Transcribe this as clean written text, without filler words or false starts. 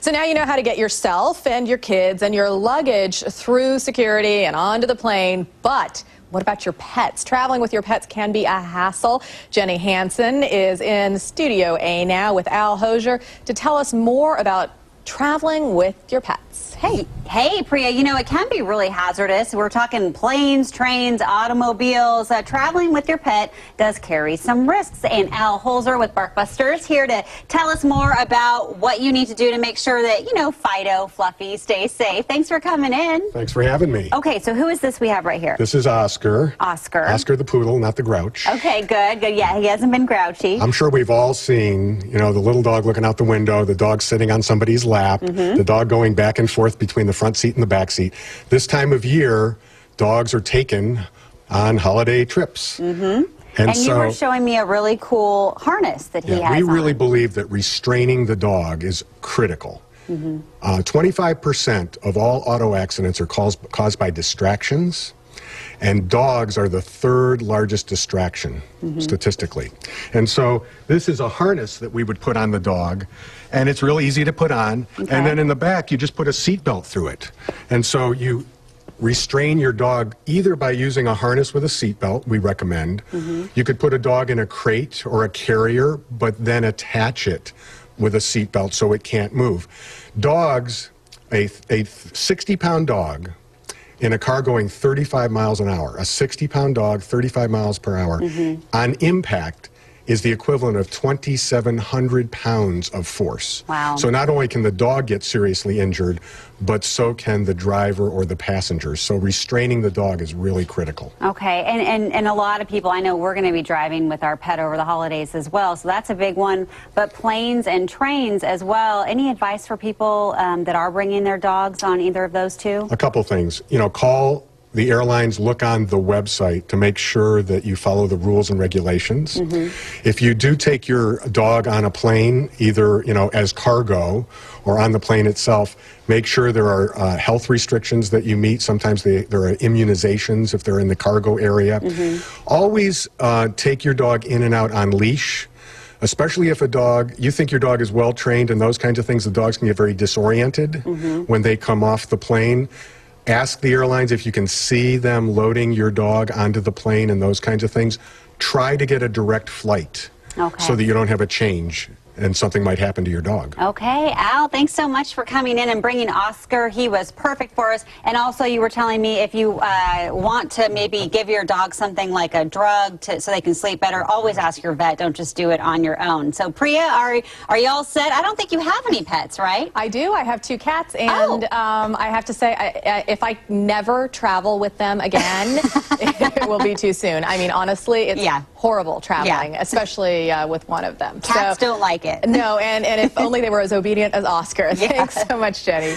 So now you know how to get yourself and your kids and your luggage through security and onto the plane, but what about your pets? Traveling with your pets can be a hassle. Jenny Hansen is in Studio A now with Holzer to tell us more about traveling with your pets. Hey, Priya, you know, it can be really hazardous. We're talking planes, trains, automobiles. Traveling with your pet does carry some risks. And Holzer with Barkbusters here to tell us more about what you need to do to make sure that, you know, Fido, Fluffy, stays safe. Thanks for coming in. Thanks for having me. Okay, so who is this we have right here? This is Oscar. Oscar. Oscar the poodle, not the grouch. Okay, good. Yeah, he hasn't been grouchy. I'm sure we've all seen, you know, the little dog looking out the window, the dog sitting on somebody's lap, the dog going back and forth between the front seat and the back seat. This time of year, dogs are taken on holiday trips. And you were showing me a really cool harness that he has we really on. believe that restraining the dog is critical. 25% of all auto accidents are caused by distractions, and dogs are the third largest distraction statistically. And so this is a harness that we would put on the dog, and it's real easy to put on. And then in the back, you just put a seatbelt through it. And so you restrain your dog either by using a harness with a seatbelt, we recommend. You could put a dog in a crate or a carrier, but then attach it with a seatbelt so it can't move. Dogs, a 60-pound dog in a car going 35 miles an hour, a 60-pound dog, 35 miles per hour, on impact is the equivalent of 2,700 pounds of force. Wow. So not only can the dog get seriously injured, but so can the driver or the passengers. So restraining the dog is really critical. Okay, and a lot of people, I know we're going to be driving with our pet over the holidays as well, so that's a big one. But planes and trains as well. Any advice for people that are bringing their dogs on either of those two? A couple things. You know, call the airlines, look on the website to make sure that you follow the rules and regulations. If you do take your dog on a plane, either, you know, as cargo or on the plane itself, make sure there are health restrictions that you meet. Sometimes there are immunizations if they're in the cargo area. Always take your dog in and out on leash. Especially if you think your dog is well trained and those kinds of things, the dogs can get very disoriented when they come off the plane. Ask the airlines if you can see them loading your dog onto the plane and those kinds of things. Try to get a direct flight so that you don't have a change and something might happen to your dog. Okay, Al, thanks so much for coming in and bringing Oscar. He was perfect for us. And also you were telling me if you want to maybe give your dog something like a drug so they can sleep better, always ask your vet. Don't just do it on your own. So Priya, are you all set? I don't think you have any pets, right? I do. I have 2 cats, and I have to say, if I never travel with them again, it will be too soon. I mean, honestly, it's horrible traveling, especially with one of them. Cats don't like it. No, and if only they were as obedient as Oscar. Thanks so much, Jenny.